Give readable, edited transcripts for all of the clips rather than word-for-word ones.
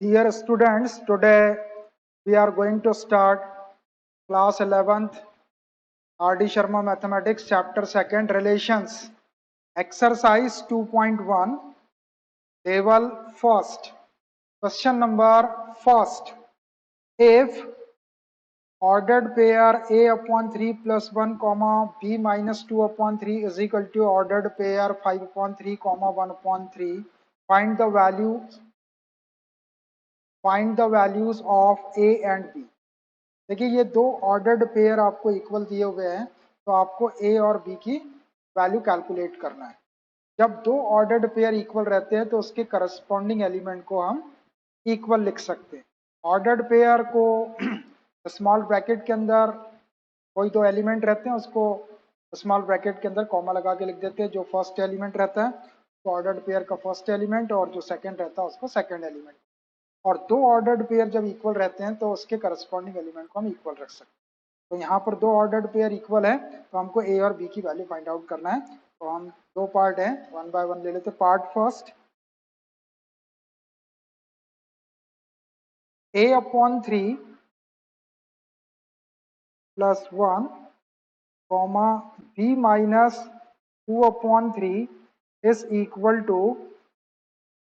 Dear students, today we are going to start class 11th R.D. Sharma Mathematics chapter 2nd Relations exercise 2.1 level first. Question number first. If ordered pair a upon 3 plus 1 comma b minus 2 upon 3 is equal to ordered pair 5 upon 3 comma 1 upon 3, find the values of a and b. देखिए ये दो ordered pair आपको equal दिए हुए हैं, तो आपको ए और बी की वैल्यू कैलकुलेट करना है। जब दो ऑर्डर्ड पेयर इक्वल रहते हैं तो उसके करस्पॉन्डिंग एलिमेंट को हम इक्वल लिख सकते हैं। ऑर्डर्ड पेयर को स्मॉल ब्रैकेट के अंदर कोई दो एलिमेंट रहते हैं उसको स्मॉल ब्रैकेट के अंदर कॉमा लगा के लिख देते हैं। जो फर्स्ट एलिमेंट रहता है तो ऑर्डर्ड पेयर का फर्स्ट एलिमेंट, और जो सेकंड रहता है उसको सेकंड एलिमेंट। और दो ऑर्डर्ड पेयर जब इक्वल रहते हैं तो उसके करस्पॉन्डिंग एलिमेंट को हम इक्वल रख सकते हैं। तो यहाँ पर दो ऑर्डर्ड पेयर इक्वल है तो हमको ए और बी की वैल्यू फाइंड आउट करना है। तो हम दो पार्ट है, वन बाय वन ले लेते। Part first, A upon 3 plus 1 comma B minus 2 upon 3 is equal to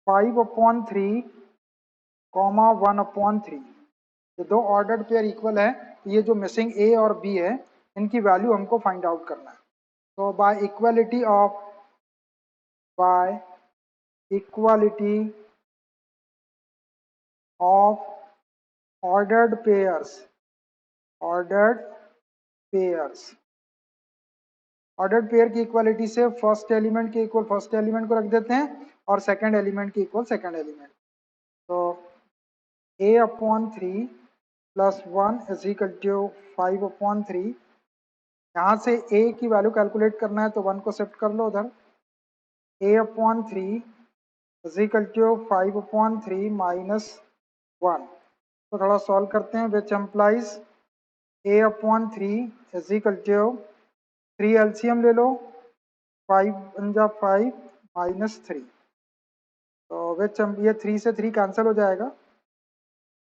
5 upon 3 comma 1 upon 3। ये दो ऑर्डर्ड पेयर इक्वल है, तो ये जो मिसिंग ए और बी है इनकी वैल्यू हमको फाइंड आउट करना है। तो by equality of ordered pairs ordered pair की इक्वालिटी से फर्स्ट एलिमेंट के इक्वल फर्स्ट एलिमेंट को रख देते हैं और सेकंड एलिमेंट के इक्वल सेकंड एलिमेंट। तो a upon 3 plus 1 is equal to 5 upon 3। यहाँ से a की वैल्यू कैलकुलेट करना है तो 1 को शिफ्ट कर लो उधर। a upon 3 is equal to 5 upon 3 minus 1। तो थोड़ा सॉल्व करते हैं, which implies a upon 3 is equal to 3 LCM ले लो, 5 बन जा 5 माइनस 3। तो विच ये 3 से 3 कैंसिल हो जाएगा,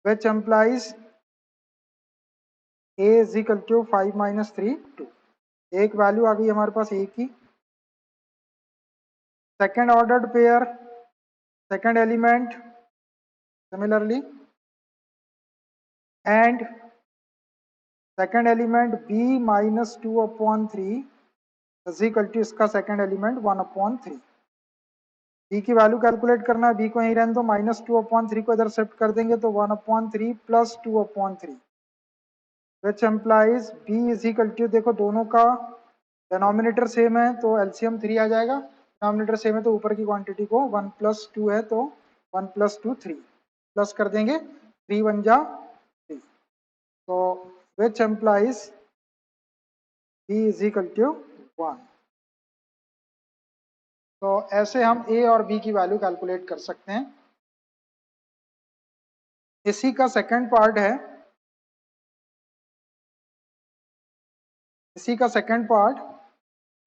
which implies a is equal to 5 minus 3 2। एक वैल्यू आ गई हमारे पास a की। Second ordered pair second element similarly, and second element b minus 2 upon 3 is equal to इसका सेकेंड एलिमेंट 1 अपॉन 3। b की वैल्यू कैलकुलेट करना है, b को यहीं रहने दो, माइनस 2 अपॉन 3 को इधर शिफ्ट कर देंगे तो 1 upon 3 plus 2 upon 3, which implies b is equal to, देखो दोनों का डिनोमिनेटर सेम है तो एलसीएम 3 आ जाएगा। डिनोमिनेटर सेम है तो ऊपर की क्वांटिटी को 1 प्लस 2 है तो 1 प्लस 2 3 प्लस कर देंगे, 3 1 जा 3। तो which implies b is equal to 1। तो ऐसे हम a और b की वैल्यू कैलकुलेट कर सकते हैं। इसी का सेकंड पार्ट है, इसी का second part,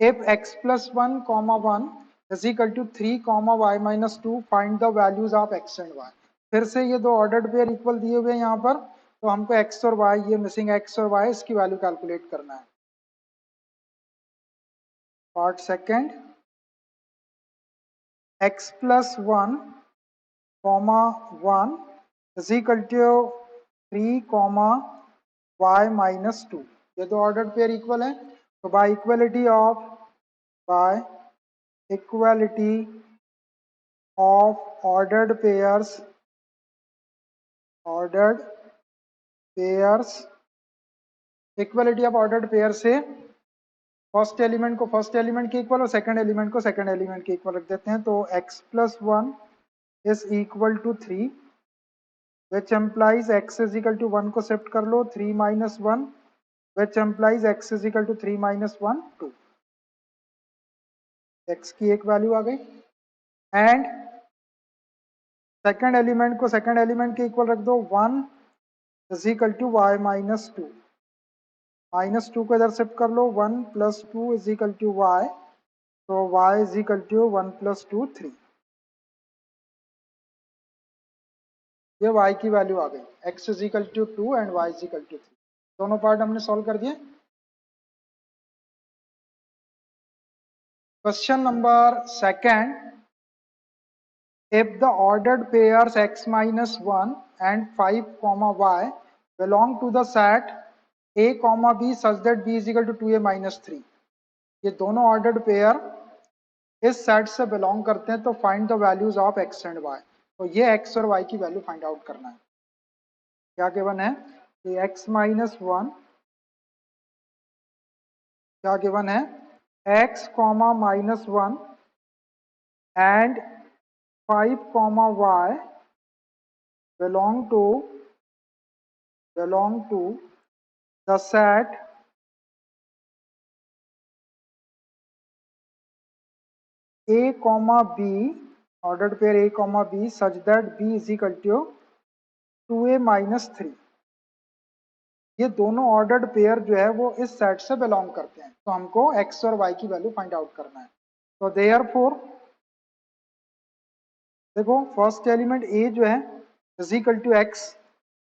if x plus 1 comma 1 is equal to 3 comma y minus 2 find the values of x and y। फिर से ये दो ऑर्डर्ड पेयर इक्वल दिए हुए हैं यहाँ पर, तो हमको x और y, ये मिसिंग x और y, इसकी वैल्यू कैलकुलेट करना है। Part second, x plus 1 comma 1 is equal to 3 comma y minus 2। ये दो ऑर्डर्ड पेयर इक्वल है, तो by equality of ordered pairs equality of ordered pair से फर्स्ट एलिमेंट को फर्स्ट एलिमेंट के इक्वल और सेकंड एलिमेंट को सेकंड एलिमेंट के इक्वल रख देते हैं। तो x plus 1 is equal to 3, which implies x is equal to 1 को शिफ्ट कर लो, 3 minus 1, which implies x is equal to 3 minus 1 2। x की एक वैल्यू आ गई, एंड सेकंड एलिमेंट को सेकंड एलिमेंट के इक्वल रख दो, 1 is equal to y minus 2। Minus 2 को इधर शिफ्ट कर लो, 1 plus 2 is equal to y, तो y is equal to 1 plus 2 3। ये y की वैल्यू आ गई, x is equal to 2 and y is equal to 3। दोनों पार्ट हमने सॉल्व कर दिए। Question number second, if the ordered pairs x minus 1 and 5 comma y belong to the set a comma b such that b is equal to 2a minus 3, ये दोनों ordered pair इस set से belong करते हैं, तो find the values of x and y। तो ये x और y की वैल्यू फाइंड आउट करना है। क्या गिवन है कि x माइनस 1, क्या गिवन है x comma minus 1 and 5 comma y belong to the set a comma b, ordered pair a comma b such that b is equal to 2a minus 3। ये दोनों ordered pair जो है वो इस set से belong करते हैं, तो हमको x और y की वैल्यू फाइंड आउट करना है। तो देयरफॉर देखो, फर्स्ट एलिमेंट a जो है is equal to x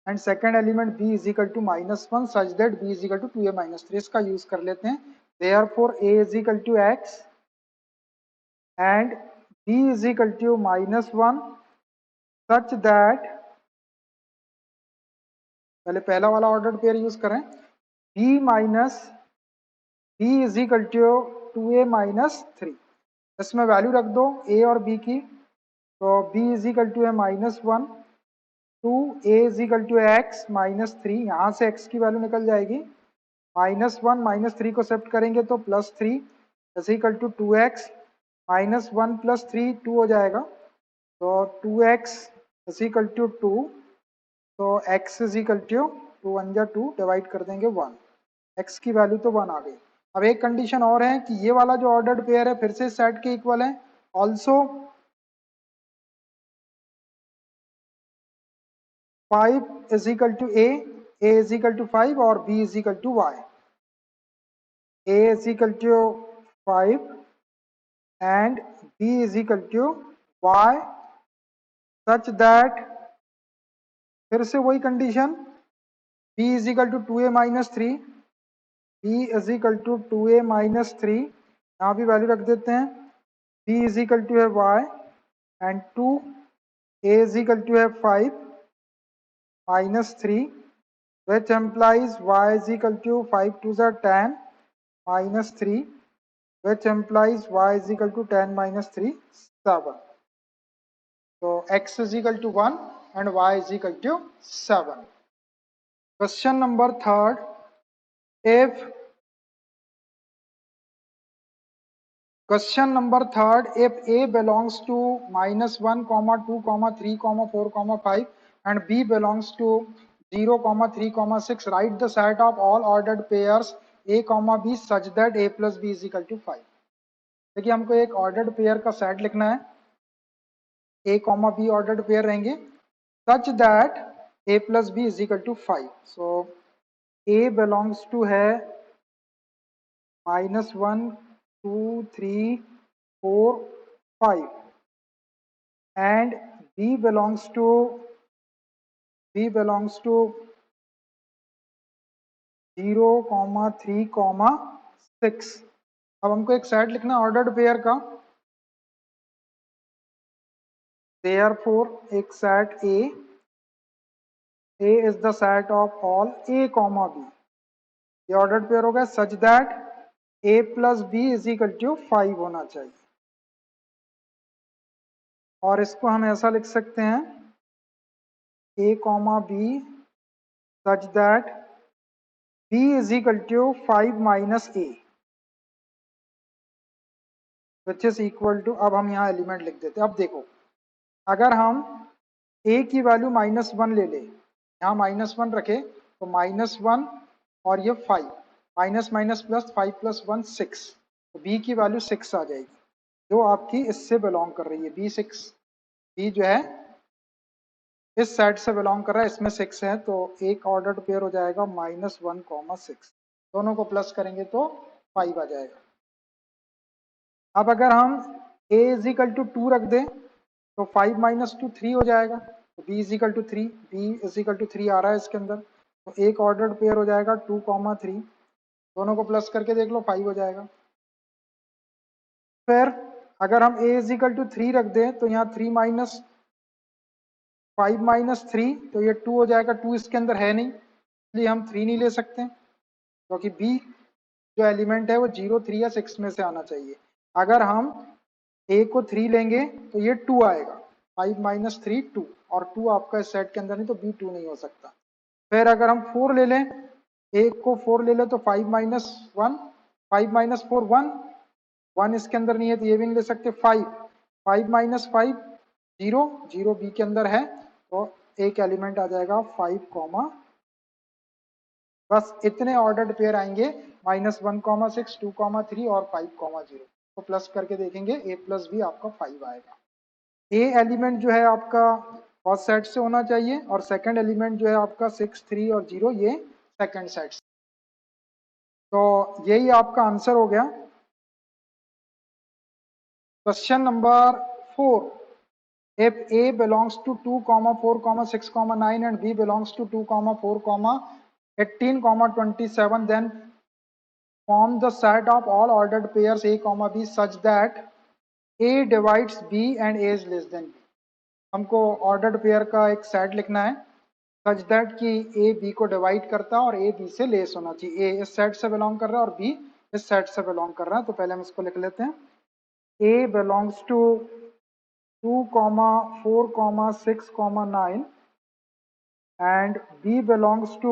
and second element b is equal to -1 such that b is equal to 2a minus 3। इसका यूज कर लेते हैं। Therefore a is equal to x and b is equal to -1 such that, पहले पहला वाला ordered pair use करें, b minus b is equal to 2a minus 3। इसमें value रख दो a और b की, तो b इज इक्वल टू है -1, 2a is equal to x -3, यहाँ से x की वैल्यू निकल जाएगी, -1 -3 को शिफ्ट करेंगे तो +3 इज इक्वल टू 2x, -1 + 3 2 हो जाएगा, तो 2x इज इक्वल टू 2, तो x इज इक्वल टू 2 1 जा 2, डिवाइड कर देंगे 1, x की वैल्यू तो 1 आ गई। अब एक कंडीशन और है कि ये वाला जो ऑर्डर्ड पेयर है फिर से सेट के इक्वल है। Also 5 is equal to a is equal to 5 और b is equal to y। a is equal to 5 and b is equal to y such that, फिर से वही condition, b is equal to 2a minus 3, b is equal to 2a minus 3, यहाँ भी value रख देते हैं, b is equal to है y and 2, a is equal to है 5 -3, which implies y is equal to 5 2s are 10 -3, which implies y is equal to 10 minus 3 7। So x is equal to 1 and y is equal to 7। Question number third, if a belongs to -1 2 3 4 5 and b belongs to 0 3 6, write the set of all ordered pairs a b such that a plus b is equal to 5। देखिए, हमको एक ordered pair का set लिखना है, a b ordered pair रहेंगे such that a plus b is equal to 5। So a belongs to है -1 2 3 4 5 and b belongs to 0 3 6। अब हमको एक सेट लिखना है ऑर्डर्ड पेयर का, therefore एक set a is the set of all a comma b, ये ऑर्डर्ड पेयर होगा such that a plus b is equal to 5 होना चाहिए। और इसको हम ऐसा लिख सकते हैं a comma b such that b is equal to 5 minus a which is equal to, अब हम यहाँ एलिमेंट लिख देते हैं। अब देखो, अगर हम a की वैल्यू -1 ले ले, यहाँ -1 रखे तो -1 और ये 5, माइनस माइनस प्लस 5 + 1 6, तो b की वैल्यू 6 आ जाएगी, जो आपकी इससे बिलोंग कर रही है, b6, b जो है इस सेट से बिलोंग कर रहा है, इसमें 6 है, तो एक ऑर्डर्ड पेयर हो जाएगा -1 6, दोनों को प्लस करेंगे तो 5 आ जाएगा। अब अगर हम a = 2 रख दें तो 5 - 2 3 हो जाएगा, तो b is equal to 3, b is equal to 3 आ रहा है इसके अंदर, तो एक ऑर्डर्ड पेयर हो जाएगा 2,3, दोनों को प्लस करके देख लो 5 हो जाएगा। फिर अगर हम a इज इक्वल टू 3 रख दें तो यहाँ 3 माइनस 5 माइनस 3, तो ये 2 हो जाएगा, 2 इसके अंदर है नहीं इसलिए हम 3 नहीं ले सकते, क्योंकि b जो एलिमेंट है वो 0, 3 या 6 में से आना चाहिए। अगर हम a को 3 लेंगे तो ये 2 आएगा, 5 माइनस 3 2, और 2 आपका इस सेट के अंदर नहीं, तो b 2 नहीं हो सकता। फिर अगर हम 4 ले लें, एक को 4 ले लें तो 5 माइनस 1, 5 माइनस 4 1, 1 इसके अंदर नहीं है तो ये भी नहीं ले सकते। 5, 5 माइनस 5 0, 0 बी के अंदर है, तो एक एलिमेंट आ जाएगा 5 कॉमा, बस इतने ऑर्डर्ड पेयर आएंगे, -1,6, 2,3 और 5,0, तो प्लस करके देखेंगे a प्लस बी आपका 5 आएगा। ए एलिमेंट जो है आपका फर्स्ट सेट से होना चाहिए और सेकंड एलिमेंट जो है आपका 6, 3 और 0 ये सेकंड सेट से। तो यही आपका आंसर हो गया। Question number 4, if a belongs to 2, 4, 6, 9 and b belongs to 2, 4, 18, 27, then form the set of all ordered pairs a, b such that a divides b and a is less than b। हमको ordered pair का एक set लिखना है such that कि ए B को divide करता है और ए बी से लेस होना चाहिए। ए इस सेट से बिलोंग कर रहा है और बी इस सेट से बिलोंग कर रहा है, तो पहले हम इसको लिख लेते हैं। ए belongs to 2, 4, 6, 9 and b belongs to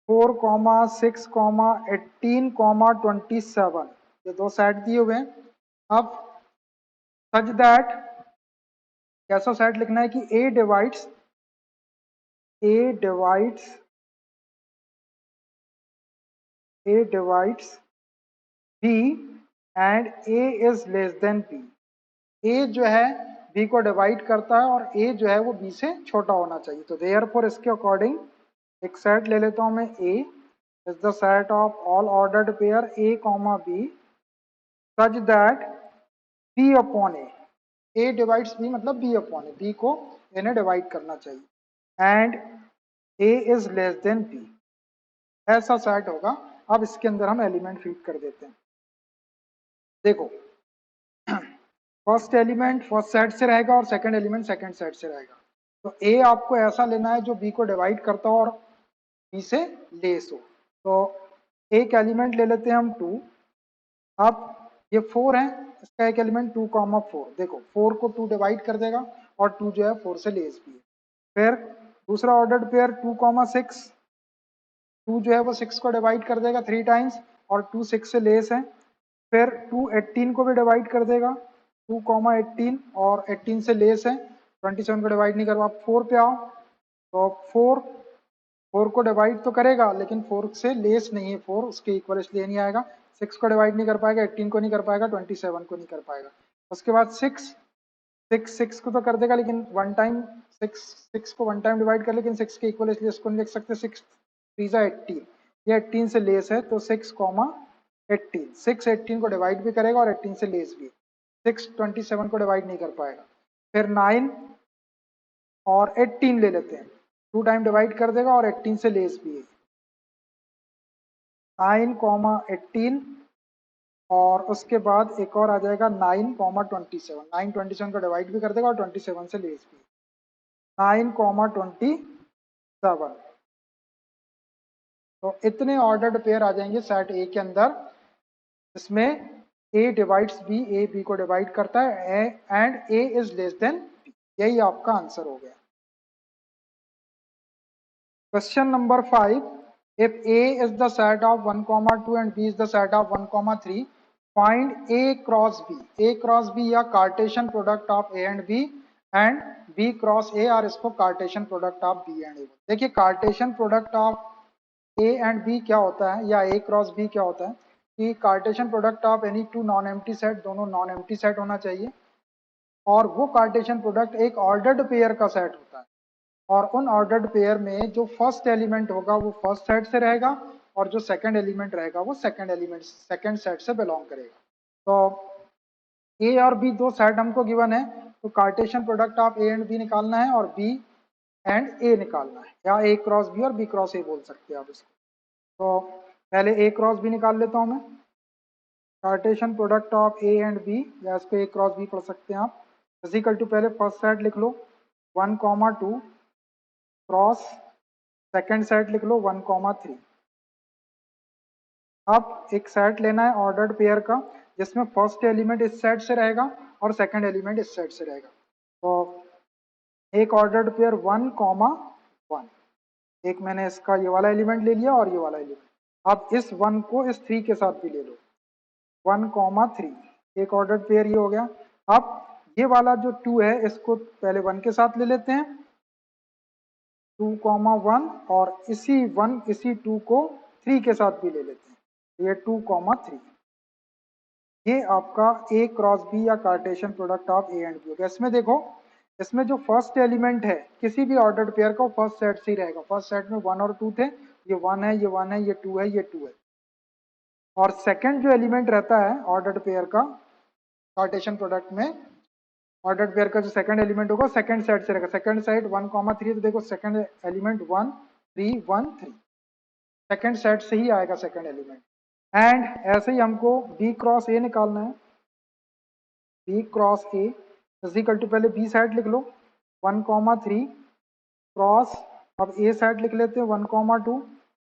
4, 6, 18, 27। ये दो सेट दिए हुए हैं। अब सच दैट कैसा सेट लिखना है कि ए divides b and a is less than b। a जो है b को डिवाइड करता है और a जो है वो b से छोटा होना चाहिए। तो देयरफॉर इसके अकॉर्डिंग एक सेट ले लेता हूं मैं, a is the set of all ordered pair a, b such that b upon a divides b मतलब b अपॉन b को a ने डिवाइड करना चाहिए and a is less then b, ऐसा सेट होगा। अब इसके अंदर हम एलिमेंट फीड कर देते हैं। देखो फर्स्ट एलिमेंट फर्स्ट सेट से रहेगा और सेकंड एलिमेंट सेकंड सेट से रहेगा। तो ए आपको ऐसा लेना है जो बी को डिवाइड करता हो और बी से लेस हो। तो एक एलिमेंट ले लेते हैं हम 2। अब ये 4 है, इसका एक एलिमेंट 2, 4। देखो 4 को 2 डिवाइड कर देगा और 2 जो है 4 से लेस भी है। फिर दूसरा ऑर्डर्ड पेयर 2, 6, 2 जो है वो 6 को डिवाइड कर देगा 3 टाइम्स और 2 6 से लेस है। फिर 2 18 को भी डिवाइड कर देगा, 2, 18 और 18 से लेस है, 27 को डिवाइड नहीं करवा। 4 पे आओ तो 4 को डिवाइड तो करेगा लेकिन 4 से लेस नहीं है, 4 उसके इक्वल इसलिए नहीं आएगा। 6 को डिवाइड नहीं कर पाएगा, 18 को नहीं कर पाएगा, 27 को नहीं कर पाएगा। उसके बाद 6 को तो कर देगा लेकिन वन टाइम 6 को वन टाइम डिवाइड कर, लेकिन 6 के इक्वल इसलिए इसको नहीं लिख सकते। 6 3 18, ये 18 से लेस है तो 6, 18, 6 18 को डिवाइड भी करेगा और 18 से लेस भी। 6 27 को डिवाइड नहीं कर पाएगा। फिर 9 और 18 ले लेते हैं, 2 टाइम डिवाइड कर देगा और 18 से लेस भी है। 9, 18 और उसके बाद एक और आ जाएगा 9, 27। 9 27 को डिवाइड भी कर देगा और 27 से लेस भी। 9, 27। तो इतने ऑर्डर्ड पेयर आ जाएंगे सेट ए के अंदर, इसमें A divides B, A B को डिवाइड करता है and A is less than B. यही आपका आंसर हो गया। Question number 5, if a is the set of 1, 2 and b is the set of 1, 3, find a cross b। a cross b या Cartesian product of a and b and b cross a, और इसको Cartesian product of b and a। देखिए Cartesian product of a and b क्या होता है या a cross b क्या होता है कि Cartesian product of any two non empty set, दोनों नॉन एम्प्टी सेट होना चाहिए और वो कार्टेशियन प्रोडक्ट एक ऑर्डर्ड पेयर का सेट होता है और उन ऑर्डर्ड पेयर में जो फर्स्ट एलिमेंट होगा वो फर्स्ट सेट से रहेगा और जो सेकंड एलिमेंट रहेगा वो सेकंड सेट से बिलोंग करेगा। तो ए और बी दो सेट हमको गिवन है तो Cartesian product of A and B निकालना है और बी एंड ए निकालना है, या ए क्रॉस बी और बी क्रॉस ए बोल सकते हैं आप इसको। तो पहले ए क्रॉस बी निकाल लेता हूं मैं। Cartesian product of A and B, या इसको ए क्रॉस बी पढ़ सकते हैं आप, इजिकल टू पहले फर्स्ट सेट लिख लो 1,2 क्रॉस सेकेंड सेट लिख लो 1,3। अब एक सेट लेना है ऑर्डर्ड पेयर का जिसमें फर्स्ट एलिमेंट इस सेट से रहेगा और सेकंड एलिमेंट इस सेट से रहेगा। तो एक ऑर्डर्ड पेयर 1,1, एक मैंने इसका ये वाला एलिमेंट ले लिया और ये वाला एलिमेंट। अब इस 1 को इस 3 के साथ भी ले लो 1,3, एक ऑर्डर्ड पेयर ये हो गया। अब ये वाला जो 2 है इसको पहले 1 के साथ ले लेते हैं 2,1, और इसी 2 को 3 के साथ भी ले लेते हैं, ये 2,3। ये आपका ए क्रॉस बी या Cartesian product of A and B हो गया। इसमें देखो, इसमें जो फर्स्ट एलिमेंट है किसी भी ऑर्डर्ड पेयर का फर्स्ट सेट से ही रहेगा। फर्स्ट सेट में 1 और 2 थे, ये 1 है, ये 1 है, ये 2 है, ये 2 है। और सेकंड जो एलिमेंट रहता है ऑर्डर्ड पेयर का कार्टेशियन प्रोडक्ट में, ऑर्डर्ड पेयर का जो सेकंड एलिमेंट होगा सेकंड सेट से रहेगा। सेकंड सेट 1,3, तो देखो सेकंड एलिमेंट 1 3 1 3, सेकंड सेट से ही आएगा सेकंड एलिमेंट। एंड ऐसे ही हमको बी क्रॉस ए निकालना है। B cross A is equal to पहले बी सेट लिख लो 1,3 क्रॉस, अब ए सेट लिख लेते हैं 1,2।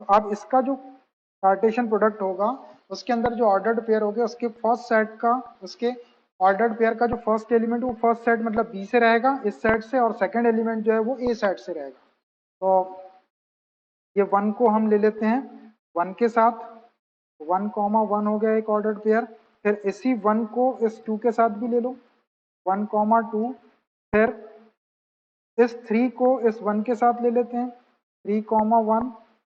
तो अब इसका जो कार्टेशियन प्रोडक्ट होगा उसके अंदर जो ऑर्डर्ड पेयर हो गया उसके फर्स्ट सेट का, उसके ऑर्डर्ड पेयर का जो फर्स्ट एलिमेंट वो फर्स्ट सेट मतलब बी से रहेगा इस सेट से, और सेकंड एलिमेंट जो है वो ए सेट से रहेगा। तो ये 1 को हम ले लेते हैं 1 के साथ, 1,1 हो गया एक ऑर्डर्ड पेयर। फिर इसी 1 को इस 2 के साथ भी ले लो 1,2। फिर इस 3 को इस 1 के साथ ले लेते हैं 3,1,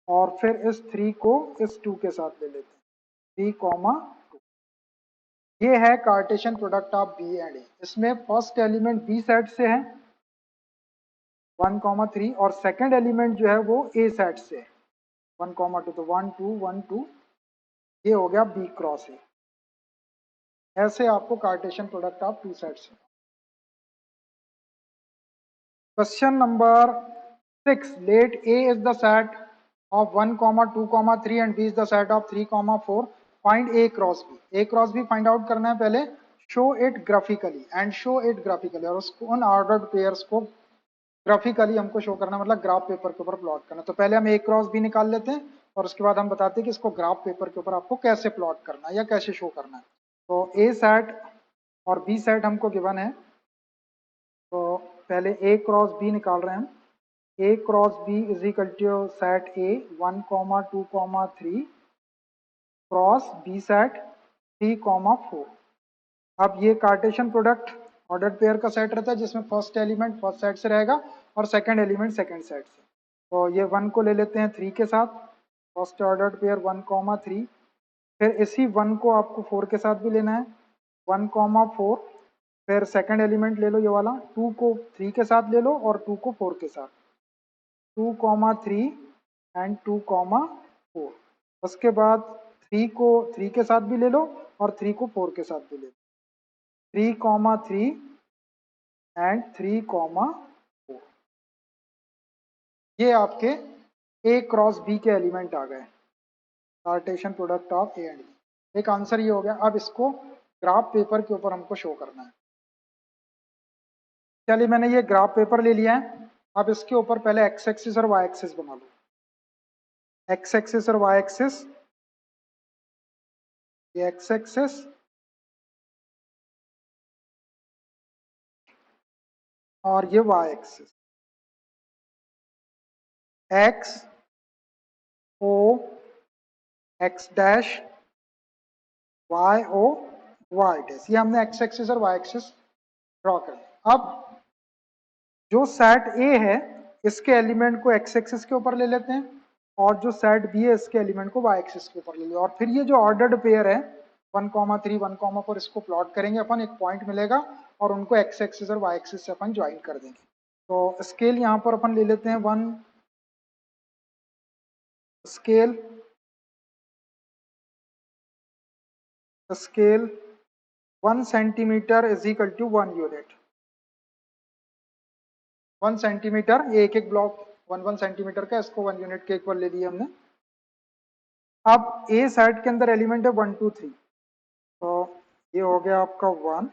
और फिर इस 3 को इस 2 के साथ ले लेते हैं 3,2। ये है Cartesian product of B and A. इसमें फर्स्ट एलिमेंट बी सेट से है 1,3, और सेकंड एलिमेंट जो है वो ए सेट से है 1,2। तो 1 2 1 2, ये हो गया बी क्रॉस ए। ऐसे आपको Cartesian product of two sets. Question number 6, let A is the set of 1, 2, 3 and B is the set of 3, 4. Find A cross B. A cross B find out करना है पहले, show it graphically and show it graphically, और उसको उन ordered pairs को graphically हमको show करना मतलब ग्राफ पेपर के ऊपर प्लॉट करना। तो पहले हम A क्रॉस B निकाल लेते हैं और उसके बाद हम बताते हैं कि इसको ग्राफ पेपर के ऊपर आपको कैसे प्लॉट करना है या कैसे शो करना है। तो A सेट और B सेट हमको गिवन है, तो पहले ए क्रॉस बी निकाल रहे हैं हम। A cross B is equal to set A 1, 2, 3 cross B set 3, 4। अब ये कार्टेशियन प्रोडक्ट ऑर्डर्ड पेयर का सेट रहता है जिसमें फर्स्ट एलिमेंट फर्स्ट सेट से रहेगा और सेकंड एलिमेंट सेकंड सेट से। तो ये 1 को ले लेते हैं 3 के साथ, फर्स्ट ऑर्डर्ड पेयर 1,3। फिर इसी 1 को आपको 4 के साथ भी लेना है 1,4। फिर सेकंड एलिमेंट ले लो ये वाला, 2 को 3 के साथ ले लो और 2 को 4 के साथ, 2,3 एंड 2,4। उसके बाद 3 को 3 के साथ भी ले लो और 3 को 4 के साथ भी ले लो, 3,3 एंड 3,4। ये आपके ए क्रॉस बी के एलिमेंट आ गए, Cartesian product of A and B. एक आंसर ये हो गया। अब इसको ग्राफ पेपर के ऊपर हमको शो करना है। चलिए मैंने ये ग्राफ पेपर ले लिया है। अब इसके ऊपर पहले एक्स एक्सिस और वाई एक्सिस बना लो। एक्स एक्सिस और वाई एक्सिस, ये एक्स एक्सिस और ये y axis, x O x dash y O y dash, ये हमने एक्स एक्सिस और वाई एक्सिस ड्रॉ कर लिया। अब जो सेट ए है इसके एलिमेंट को एक्स एक्सिस के ऊपर ले लेते हैं और जो सेट बी है इसके एलिमेंट को वाई एक्सिस के ऊपर ले लिया, और फिर ये जो ऑर्डर्ड पेयर है 1,3 1,4 इसको प्लॉट करेंगे अपन, एक पॉइंट मिलेगा और उनको एक्स एक्सिस और वाई एक्सिस से अपन ज्वाइन कर देंगे। तो स्केल यहाँ पर अपन ले लेते हैं 1 scale, scale 1 centimetre is equal to 1 unit. 1 centimetre, ये एक एक ब्लॉक 1 1 सेंटीमीटर का, इसको 1 यूनिट के इक्वल ले लिया हमने। अब ए सेट के अंदर एलिमेंट है 1 2 3, तो ये हो गया आपका 1,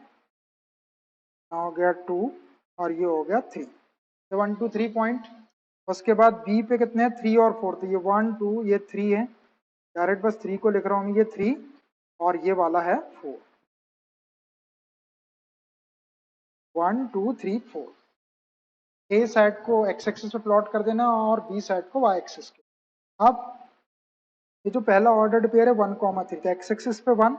हो गया 2 और ये हो गया 3, तो 1 2 3 पॉइंट। उसके बाद बी पे कितने हैं 3 और 4, तो ये 1 2 ये 3 है, डायरेक्ट बस 3 को लिख रहा हूँ, ये 3 और ये वाला है 4, 1 2 3 4। ए साइड को एक्स एक्सिस पे प्लॉट कर देना और बी साइड को वाई एक्सिस के। अब ये जो पहला ऑर्डर्ड पेयर है 1 3, तो एक्स एक्सिस पे 1,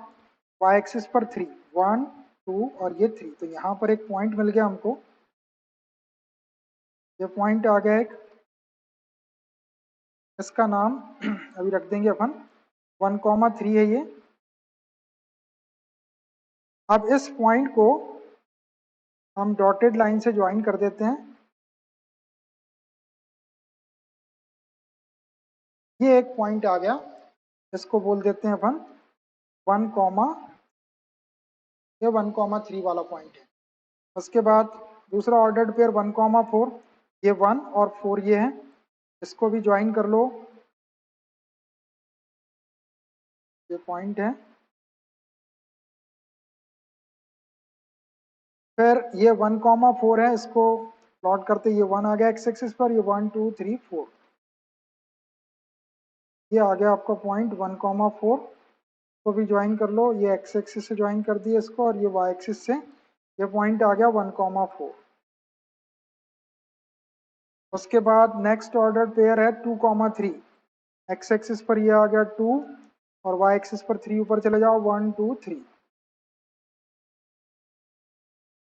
वाई एक्सिस पर 3, 1 2 और ये 3, तो यहाँ पर एक पॉइंट मिल गया हमको, ये पॉइंट आ गया एक, इसका नाम अभी रख देंगे अपन 1 3 है ये। अब इस पॉइंट को हम डॉटेड लाइन से ज्वाइन कर देते हैं, ये एक पॉइंट आ गया, इसको बोल देते हैं अपन 1 3 वाला पॉइंट है। उसके बाद दूसरा ऑर्डर्ड पेयर 1 4, ये 1 और 4 ये है, इसको भी ज्वाइन कर लो, ये पॉइंट है। फिर ये 1 4 है, इसको प्लॉट करते ये 1 आ गया एक्स एक्सिस पर, ये 1 2 3 4, ये आ गया आपका पॉइंट 1 4 को भी ज्वाइन कर लो, ये एक्स एक्सिस से ज्वाइन कर दिए इसको, और ये वाई एक्सिस से, ये पॉइंट आ गया 1 4। उसके बाद नेक्स्ट ऑर्डर पेयर है 2 3, एक्स एक्सिस पर ये आ गया 2 और वाई एक्सिस पर 3, ऊपर चले जाओ 1 2 3,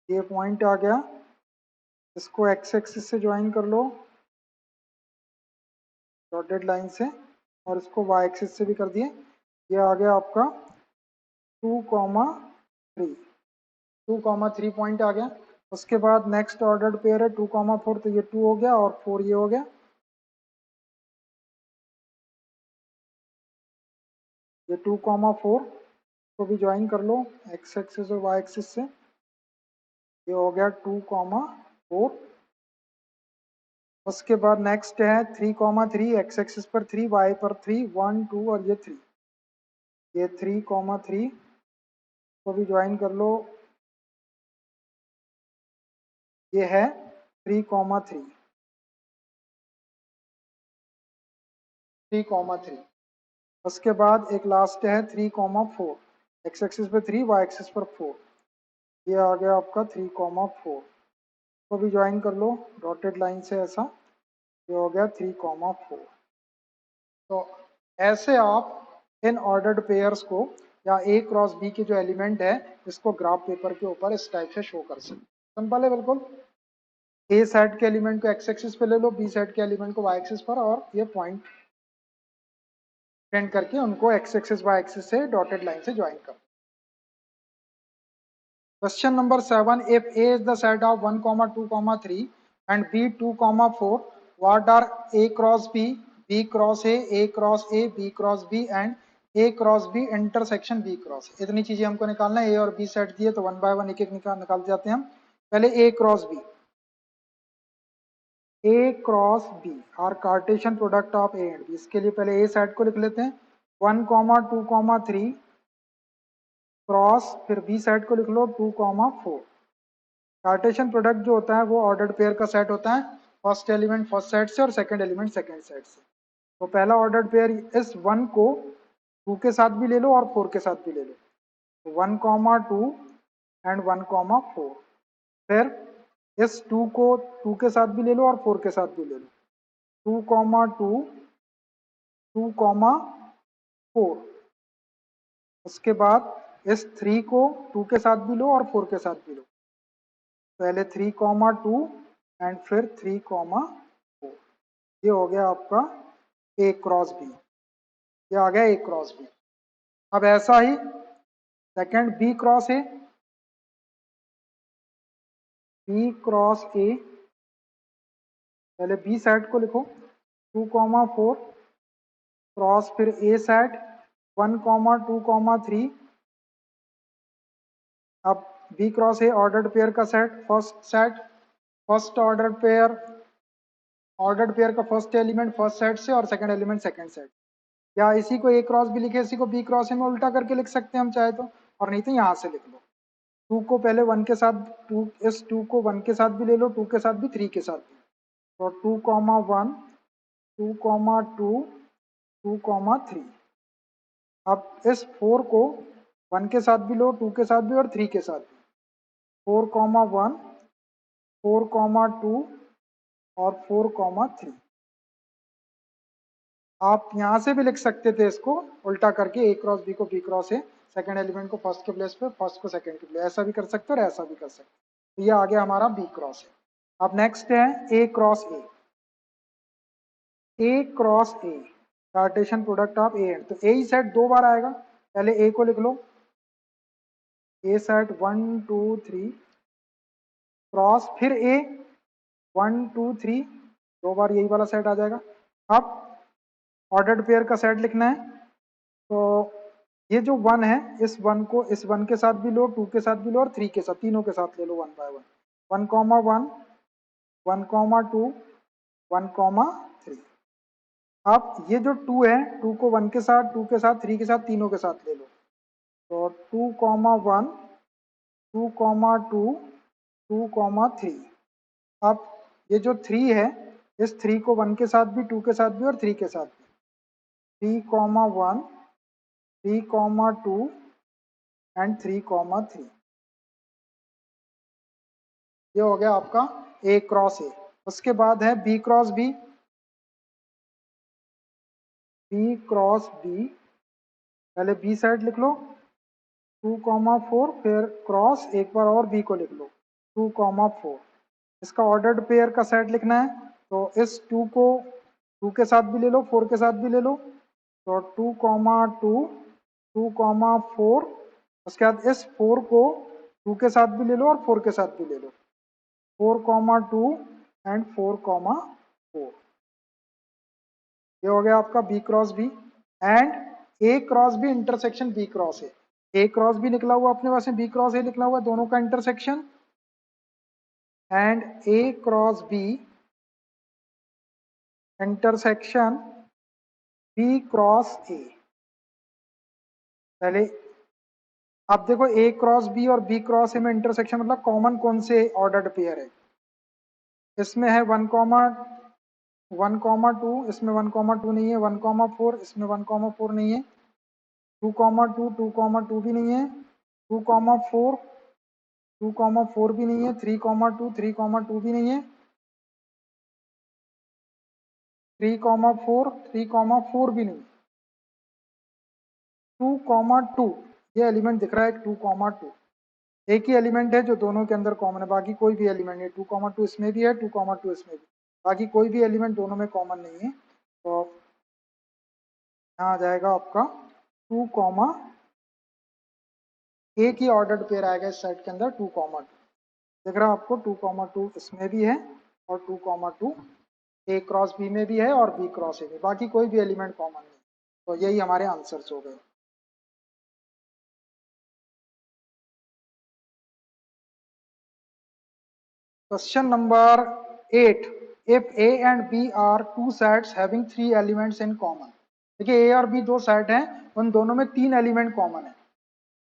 ये पॉइंट आ गया, इसको एक्स एक्सिस से ज्वाइन कर लो डॉटेड लाइन से, और इसको वाई एक्सिस से भी कर दिए, ये आ गया आपका 2 3, 2 3 पॉइंट आ गया। उसके बाद नेक्स्ट ऑर्डर्ड पेयर है 2 4, तो ये 2 हो गया और 4 ये हो गया, ये 2 4 को भी ज्वाइन कर लो एक्स एक्सिस और वाई एक्सिस से, ये हो गया 2 4। उसके बाद नेक्स्ट है 3 3, एक्स एक्सिस पर 3, वाई पर 3, 1 2 और ये 3, ये 3 3 को भी ज्वाइन कर लो, ये है 3 3, 3 3। उसके बाद एक लास्ट है 3 4, एक्स एक्सिस पे 3, वाई एक्सिस पर 4, ये आ गया आपका 3 4 को भी ज्वाइन कर लो डॉटेड लाइन से ऐसा, ये हो गया 3 4। तो ऐसे आप इन ऑर्डर्ड पेयर्स को या ए क्रॉस बी के जो एलिमेंट है इसको ग्राफ पेपर के ऊपर इस टाइप से शो कर सकते। सिंपल है बिल्कुल, ए सेट के एलिमेंट को एक्स एक्सिस पे ले लो, बी सेट के एलिमेंट को वाई एक्सिस पर, और ये पॉइंट पेंट करके उनको एक्स एक्सिस वाई एक्सिस से डॉटेड लाइन से ज्वाइन कर। Question number 7, if A is the set of 1 2 3 and B 2 4, what are A cross B, B cross A cross A, B cross B and A cross B intersection B cross? इतनी चीजें हमको निकालना है, A और B set दिए तो 1 bye 1 एक एक निकाल जाते हैं हम। पहले A cross B, A cross B और Cartesian product of A and B, इसके लिए पहले A सेट को लिख लेते हैं 1 2 3 क्रॉस, फिर B सेट को लिख लो 2 4। कार्टेशियन प्रोडक्ट जो होता है वो ऑर्डर्ड पेयर का सेट होता है, फर्स्ट एलिमेंट फर्स्ट सेट से और सेकंड एलिमेंट सेकंड सेट से। तो पहला ऑर्डर्ड पेयर इस 1 को 2 के साथ भी ले लो और 4 के साथ भी ले लो, 1 2 एंड 1 4। फिर इस 2 को 2 के साथ भी ले लो और 4 के साथ भी ले लो, 2 2 2 4। उसके बाद इस 3 को 2 के साथ भी लो और 4 के साथ भी लो, पहले 3 2 एंड फिर 3 4, ये हो गया आपका ए क्रॉस बी, ये आ गया ए क्रॉस बी। अब ऐसा ही second B cross A, B cross A, पहले बी सेट को लिखो 2 4 क्रॉस, फिर ए सेट 1 2 3। अब B cross A ordered pair का set first set, first ordered pair का फर्स्ट एलिमेंट फर्स्ट सेट से और सेकंड एलिमेंट सेकंड सेट, या इसी को ए क्रॉस बी लिखे, इसी को बी क्रॉस ए में उल्टा करके लिख सकते हैं हम चाहे तो, और नहीं तो यहाँ से लिख लो। टू को पहले वन के साथ, टू इस टू को वन के साथ भी ले लो, टू के साथ भी, थ्री के साथ भी। तो 2,1, 2,2, 2,3। अब इस 4 को वन के साथ भी लो, टू के साथ भी और थ्री के साथ भी। 4,1, 4,2 और 4,3। आप यहां से भी लिख सकते थे इसको उल्टा करके, ए क्रॉस बी को B cross A, second element को फर्स्ट के प्लेस पे, फर्स्ट को सेकंड के प्लेस, ऐसा भी कर सकते हो और ऐसा भी कर सकते हो। तो ये आ गया हमारा बी क्रॉस ए। अब नेक्स्ट है A cross A. A cross A Cartesian product of A and, तो ए ही सेट दो बार आएगा। पहले ए को लिख लो, ए सेट 1 2 3 क्रॉस, फिर ए 1 2 3, दो बार यही वाला सेट आ जाएगा। अब ऑर्डर्ड पेयर का सेट लिखना है, तो ये जो वन है, इस वन को इस वन के साथ भी लो, टू के साथ भी लो और थ्री के साथ, तीनों के साथ ले लो वन बाय वन। 1,1, 1,2, 1,3। अब ये जो टू है, टू को वन के साथ, टू के साथ, थ्री के साथ, तीनों के साथ ले लो। तो 2,1, 2,2, 2,3। अब ये जो थ्री है, इस थ्री को वन के साथ भी, टू के साथ भी और थ्री के साथ भी। 3,1, 3,2 एंड 3,3। ये हो गया आपका ए क्रॉस ए। उसके बाद है B cross B. B cross B, पहले बी साइड लिख लो 2,4, फिर क्रॉस एक बार और बी को लिख लो 2,4। इसका ऑर्डर्ड पेयर का सेट लिखना है, तो इस टू को टू के साथ भी ले लो, फोर के साथ भी ले लो, तो 2,2, 2,4। उसके बाद इस फोर को टू के साथ भी ले लो और फोर के साथ भी ले लो, 4,2 एंड 4,4। ये हो गया आपका B cross B. And A cross B intersection B cross A. A cross B निकला हुआ अपने पास में, बी क्रॉस ए निकला हुआ, दोनों का intersection. And A cross B intersection B cross A. पहले अब देखो, ए क्रॉस बी और बी क्रॉस ए में इंटरसेक्शन मतलब कॉमन कौन से ऑर्डर्ड पेयर है। इसमें है 1,2, इसमें 1,2 नहीं है, 1,4, इसमें 1,4 नहीं है, 2,2, 2,2 भी नहीं है, 2,4, 2,4 भी नहीं है, 3,2, 3,2 भी नहीं है, 3,4, 3,4 भी नहीं, 2,2। ये एलिमेंट दिख रहा है 2,2, एक ही एलिमेंट है जो दोनों के अंदर कॉमन है, बाकी कोई भी एलिमेंट नहीं। 2,2 इसमें भी है, 2,2 इसमें भी, बाकी कोई भी एलिमेंट दोनों में कॉमन नहीं है। तो यहाँ आ जाएगा आपका 2, एक ही ऑर्डर्ड पेयर आएगा इस सेट के अंदर 2,2। दिख रहा है आपको 2,2 इसमें भी है और 2,2 ए क्रॉस बी में भी है और बी क्रॉस ए में, बाकी कोई भी एलिमेंट कॉमन नहीं। तो यही हमारे आंसर्स हो गए। Question number 8, if A and B are two sets having 3 elements in common. देखिए ए और बी दो सेट हैं, उन दोनों में 3 एलिमेंट कॉमन है।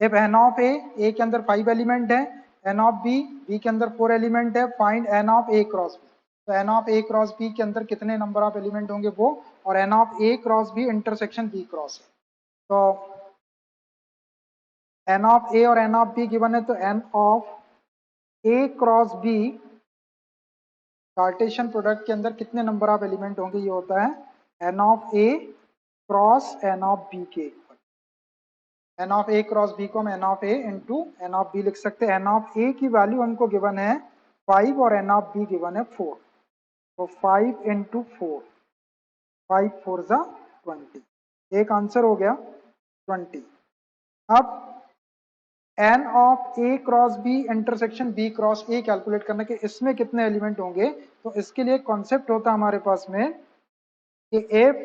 इफ एन ऑफ ए के अंदर 5 एलिमेंट है, एन ऑफ बी के अंदर 4 एलिमेंट है, find n of A cross B. तो n of A cross B के अंदर कितने नंबर ऑफ एलिमेंट होंगे वो, और n of A cross B intersection B cross है। तो एन ऑफ ए और एन ऑफ बी गिवन है, तो n of A cross B Cartesian product के अंदर कितने नंबर ऑफ एलिमेंट होंगे, ये होता है n of A cross n of B के equal. N of A cross B को हम n of A into n of B लिख सकते हैं। एन ऑफ ए की वैल्यू हमको गिवन है 5 और एन ऑफ बी गिवन है 4, तो 5 इंटू 4, 5 4 जा 20, एक आंसर हो गया 20। अब n of A cross B intersection B cross A calculate करने के, इसमें कितने एलिमेंट होंगे, तो इसके लिए कॉन्सेप्ट होता है हमारे पास में कि if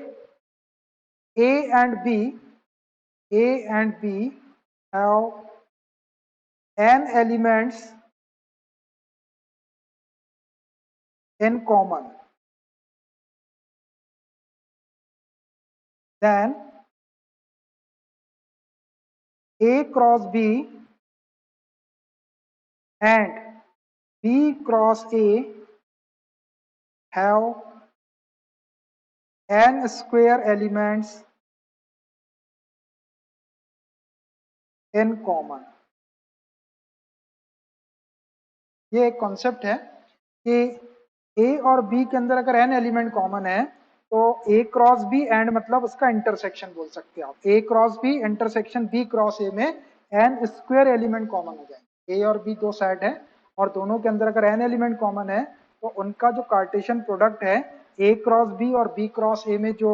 A and B, A and B have n elements in common, then A cross B and B cross A have n square elements in common. ये एक कॉन्सेप्ट है कि ए और बी के अंदर अगर एन एलिमेंट कॉमन है तो ए क्रॉस बी एंड मतलब उसका इंटरसेक्शन बोल सकते हैं आप। A cross B intersection B cross A में एन स्क्वायर एलिमेंट कॉमन हो जाएंगे। ए और बी दो सेट है और दोनों के अंदर अगर एन एलिमेंट कॉमन है तो उनका जो कार्टेशियन प्रोडक्ट है ए क्रॉस बी और बी क्रॉस ए में जो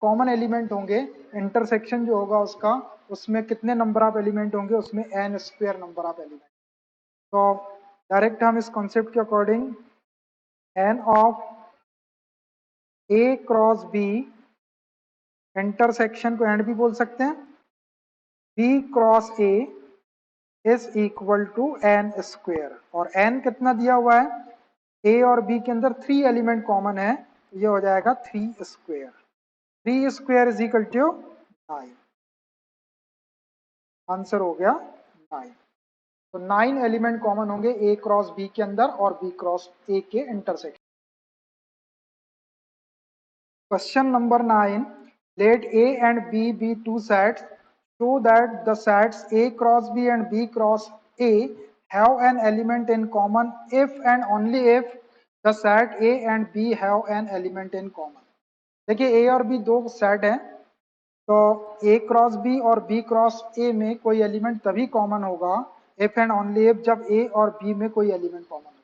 कॉमन एलिमेंट होंगे, इंटरसेक्शन जो होगा उसका, उसमें कितने नंबर ऑफ एलिमेंट होंगे, उसमें n square number of element. तो डायरेक्ट हम इस कॉन्सेप्ट के according n of A cross B intersection को एंड भी बोल सकते हैं, B cross A is equal to n square. और एन कितना दिया हुआ है, ए और बी के अंदर 3 एलिमेंट कॉमन है, तो ये हो जाएगा 3 square. 3 square is equal to 9। Answer हो गया 9। तो 9 एलिमेंट कॉमन होंगे ए क्रॉस बी के अंदर और बी क्रॉस ए के intersection. Question number 9, let A and B be two sets, show that the sets A cross B and B cross A have an element in common if and only if the set A and B have an element in common। देखिए A और B दो set हैं, तो A cross B और B cross A में कोई element तभी common होगा इफ एंड ओनली इफ जब A और B में कोई एलिमेंट कॉमन हो।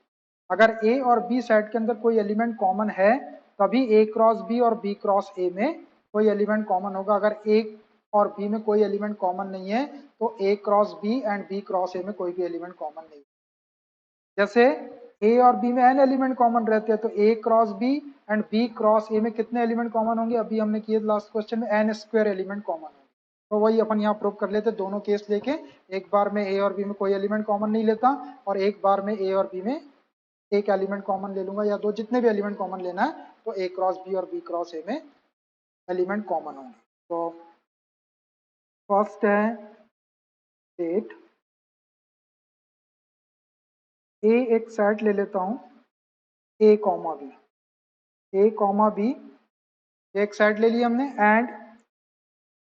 अगर ए और बी सेट के अंदर कोई एलिमेंट कॉमन है तभी ए क्रॉस बी और बी क्रॉस ए में कोई एलिमेंट कॉमन होगा। अगर ए और बी में कोई एलिमेंट कॉमन नहीं है तो A cross B and B cross A में कोई भी एलिमेंट कॉमन नहीं। जैसे ए और बी में एन एलिमेंट कॉमन रहते हैं तो A cross B and B cross A में कितने एलिमेंट कॉमन होंगे, अभी हमने किए लास्ट क्वेश्चन में एन स्क्वायर एलिमेंट कॉमन होंगे। तो वही अपन यहाँ प्रूव कर लेते, दोनों केस लेके एक बार में ए और बी में कोई एलिमेंट कॉमन नहीं लेता और एक बार में ए और बी में एक एलिमेंट कॉमन ले लूंगा या दो, जितने भी एलिमेंट कॉमन लेना है तो ए क्रॉस बी और बी क्रॉस ए में एलिमेंट कॉमन होंगे। तो फर्स्ट है स्टेट ए, एक सेट ले लेता हूं ए कॉमा बी, ए कॉमा बी एक सेट ले लिया हमने, एंड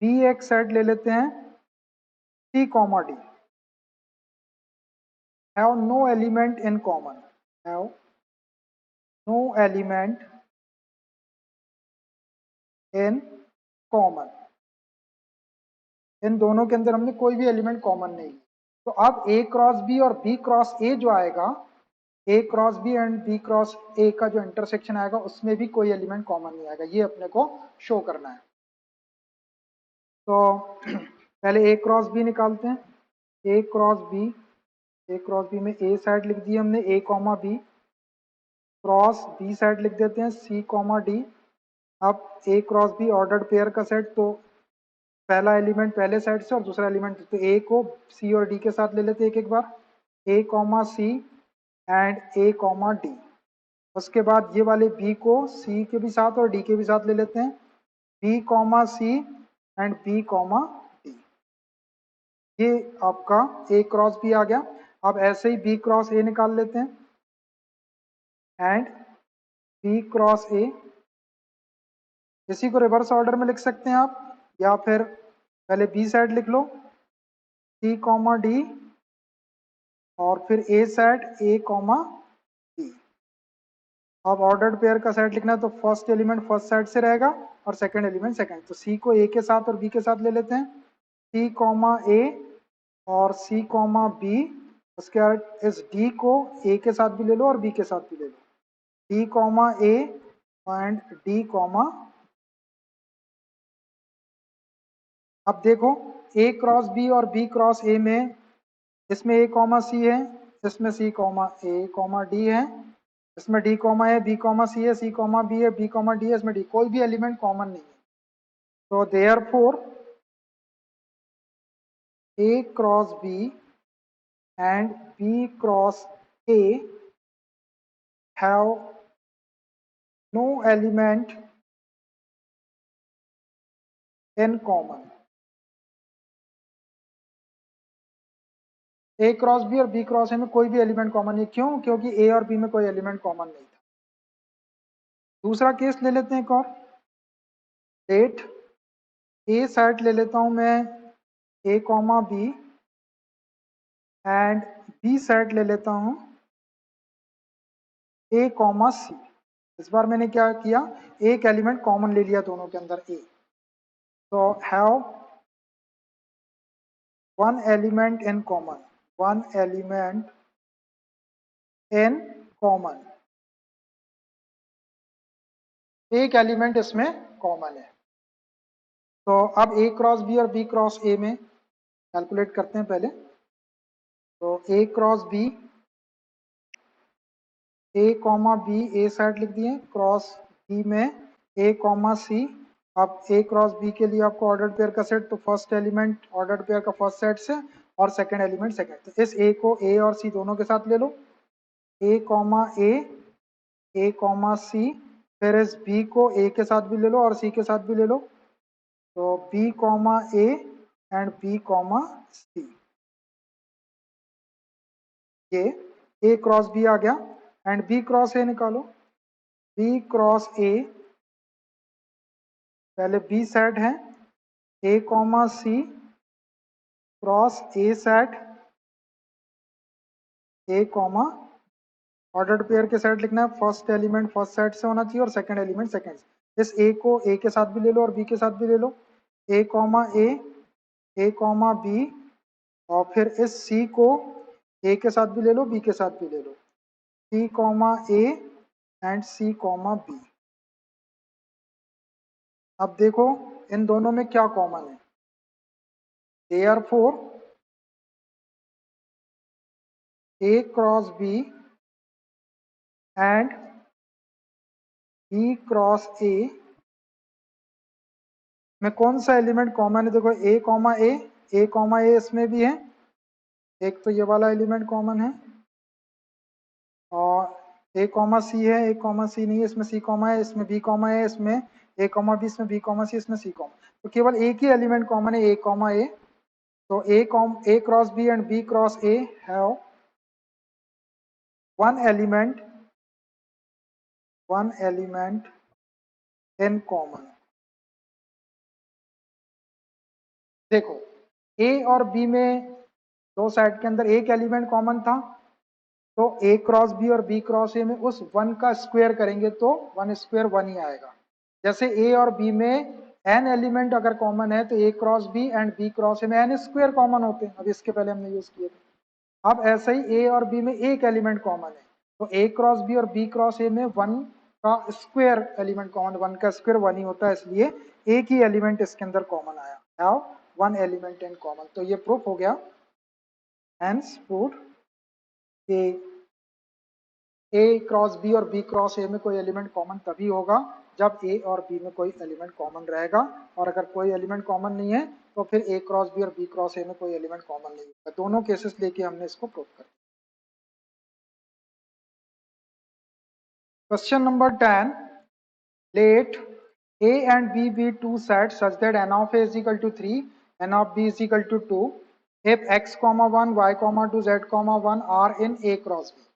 बी एक सेट ले लेते हैं C comma D, have no element in common, have no element in common. इन दोनों के अंदर हमने कोई भी एलिमेंट कॉमन नहीं। तो अब ए क्रॉस बी और बी क्रॉस ए जो आएगा, A cross B and B cross A का जो इंटरसेक्शन आएगा उसमें भी कोई एलिमेंट कॉमन नहीं आएगा, ये अपने को शो करना है। तो पहले ए क्रॉस बी निकालते हैं, A cross B, A cross B में ए साइड लिख दी हमने A comma B, cross B side लिख देते हैं सी कॉमा डी। अब A cross B ordered pair का सेट, तो पहला एलिमेंट पहले साइड से और दूसरा एलिमेंट, तो ए को सी और डी के साथ ले लेते हैं एक एक बार, A comma C and A comma D. उसके बाद ये वाले बी को सी के भी साथ और डी के भी साथ ले लेते हैं, B comma C and B comma D. ये आपका ए क्रॉस बी आ गया। अब ऐसे ही बी क्रॉस ए निकाल लेते हैं एंड बी क्रॉस ए। इसी को रिवर्स ऑर्डर में लिख सकते हैं आप, या फिर पहले बी साइड लिख लो सी कॉमा डी और फिर ए साइड ए कॉमा डी। अब ऑर्डर्ड पेयर का सेट लिखना है तो फर्स्ट एलिमेंट फर्स्ट साइड से रहेगा और सेकंड एलिमेंट सेकंड। तो सी को ए के साथ और बी के साथ ले लेते हैं, सी कॉमा ए और सी कॉमा बी। उसके बाद इस डी को ए के साथ भी ले लो और बी के साथ भी ले लो, D comma A and D comma. अब देखो ए क्रॉस बी और बी क्रॉस ए में, इसमें ए कॉमा सी है, इसमें C comma A comma D है, इसमें डी कॉमा है, बी कॉमा सी है, सी कॉमा बी है, बी कॉमा डी है, इसमें डी, कोई भी एलिमेंट कॉमन नहीं है। तो therefore A cross B and B cross A have no element in common. A cross B और बी क्रॉस ए में कोई भी एलिमेंट कॉमन नहीं। क्यों? क्योंकि ए और बी में कोई एलिमेंट कॉमन नहीं था। दूसरा केस ले लेते हैं एक और। लेट ए सेट ले लेता हूं मैं A comma B and B set ले लेता हूं ए कॉमा सी। इस बार मैंने क्या किया, एक एलिमेंट कॉमन ले लिया दोनों के अंदर ए। तो have one element in common, one element in common, एक एलिमेंट इसमें कॉमन है। तो अब ए क्रॉस बी और बी क्रॉस ए में कैलकुलेट करते हैं पहले। तो A cross B, A comma B A set लिख दिए, क्रॉस बी में ए कॉमा सी। अब ए क्रॉस बी के लिए आपको ऑर्डर पेयर का सेट, तो फर्स्ट एलिमेंट ऑर्डर पेयर का फर्स्ट सेट से और सेकंड एलिमेंट सेकंड। तो इस ए को ए और सी दोनों के साथ ले लो, ए कॉमा ए कॉमा सी। फिर इस बी को ए के साथ भी ले लो और सी के साथ भी ले लो। तो B comma A and B comma C, ये ए क्रॉस बी आ गया। एंड बी क्रॉस ए निकालो, बी क्रॉस ए, पहले बी सेट है A comma C cross A set A comma, ordered pair के सेट लिखना है, फर्स्ट एलिमेंट फर्स्ट सेट से होना चाहिए और सेकंड एलिमेंट सेकंड से। इस ए को ए के साथ भी ले लो और बी के साथ भी ले लो, ए कॉमा ए कॉमा बी। और फिर इस सी को ए के साथ भी ले लो, बी के साथ भी ले लो, C comma A and C comma B. अब देखो इन दोनों में क्या कॉमन है। Therefore A cross B and B cross A में कौन सा एलिमेंट कॉमन है? देखो ए कॉमा ए कॉमा ए इसमें भी है, एक तो ये वाला एलिमेंट कॉमन है, और ए कॉमा सी है, ए कॉमा सी नहीं है, इसमें सी कॉमा है, इसमें बी कॉमा है, इसमें ए कॉमा बी, इसमें बी कॉमा सी, इसमें सी कॉमा। तो केवल एक ही एलिमेंट कॉमन है, ए कॉमा ए। तो A cross B and B cross A have one element in common. देखो ए और बी में दो सेट के अंदर एक एलिमेंट कॉमन था, तो ए क्रॉस बी और बी क्रॉस ए में उस वन का स्क्वायर करेंगे तो वन स्क्वायर वन ही आएगा। जैसे ए और बी में एन एलिमेंट अगर कॉमन है तो A cross B and B cross A में एन स्क्वायर कॉमन होते हैं, अब इसके पहले हमने यूज किए थे। अब ऐसे ही ए और बी में एक एलिमेंट कॉमन है, तो ए क्रॉस बी और बी क्रॉस ए में वन का स्क्वायर एलिमेंट कॉमन, वन का स्क्वायर वन ही होता है, इसलिए एक ही एलिमेंट इसके अंदर कॉमन आया। Have one element in common. तो ये प्रूफ हो गया, हेंस प्रूव कि ए क्रॉस बी और बी क्रॉस ए में कोई एलिमेंट कॉमन तभी होगा जब ए और बी में कोई एलिमेंट कॉमन रहेगा, और अगर कोई एलिमेंट कॉमन नहीं है तो फिर ए क्रॉस बी और बी क्रॉस ए में कोई एलिमेंट कॉमन नहीं होगा। दोनों केसेस लेके हमने इसको प्रूव कर दिया। Question number 10, let a and b be two sets such that n of a is equal to 3, n of b is equal to 2 if x comma 1 y comma 2 z comma 1 are in a cross b।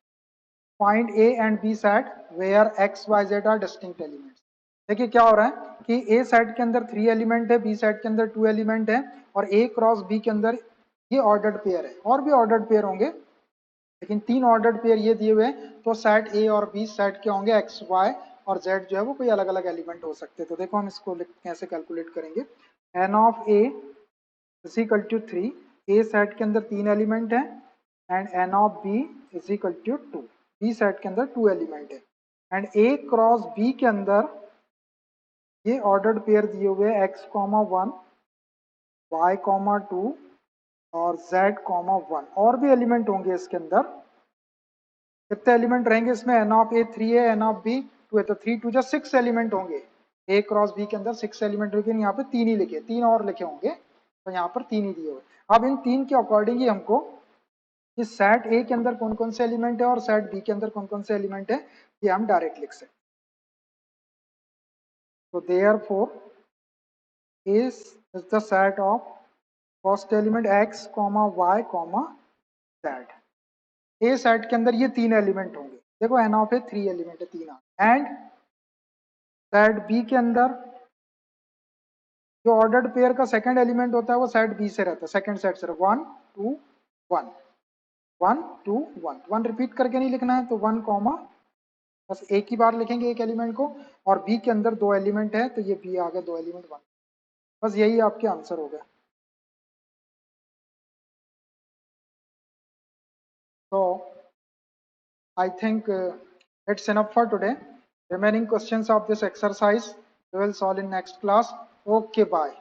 Find A and B set where X Y Z are distinct elements. देखिए क्या हो रहा है कि ए set के अंदर 3 element है, B set के अंदर 2 एलिमेंट है, और ए क्रॉस बी के अंदर ये ऑर्डर्ड पेयर है, और भी ऑर्डर्ड पेयर होंगे लेकिन 3 ऑर्डर्ड पेयर ये दिए हुए हैं। तो सेट ए और बी सेट के होंगे एक्स वाई और जेड जो है वो कोई अलग अलग एलिमेंट हो सकते हैं। तो देखो हम इसको कैसे कैलकुलेट करेंगे। N of A is equal to 3, A set के अंदर 3 एलिमेंट है, and n of B is equal to 2, B set के अंदर 2 एलिमेंट है, एंड ए क्रॉस बी के अंदर ये ऑर्डर्ड पेयर दिए हुए हैं एक्स कॉमा 1 वाई कॉमा 2 और z कॉमा 1, और भी एलिमेंट होंगे इसके अंदर। कितने एलिमेंट रहेंगे इसमें? एन ऑफ ए 3 है, एन ऑफ बी 2 है, तो 3 2 जा 6 एलिमेंट होंगे। ए क्रॉस बी के अंदर 6 एलिमेंट, लेकिन यहाँ पे 3 ही लिखे, 3 और लिखे होंगे, तो यहाँ पर 3 ही दिए हुए। अब इन 3 के अकॉर्डिंग ही हमको इस सेट ए के अंदर कौन कौन से एलिमेंट है और सेट बी के अंदर कौन कौन से एलिमेंट है ये हम डायरेक्ट लिख सकते हैं। So therefore A is the set of first element x, y, z। A set के अंदर ये तीन एलिमेंट होंगे। देखो एन ऑफ ए 3 एलिमेंट है, तीन एंड सेट बी के अंदर जो ऑर्डर्ड पेयर का सेकंड एलिमेंट होता है वो सेट बी से रहता है, सेकंड सेट से 1 2 1 1 2 1 1 रिपीट करके नहीं लिखना है, तो 1 कॉमा बस एक ही बार लिखेंगे एक एलिमेंट को, और बी के अंदर दो एलिमेंट है तो ये बी आ गया, दो एलिमेंट 1। बस यही आपके आंसर हो गया। तो I think it's enough for today. Remaining questions of this exercise we will solve in next class. Okay, bye.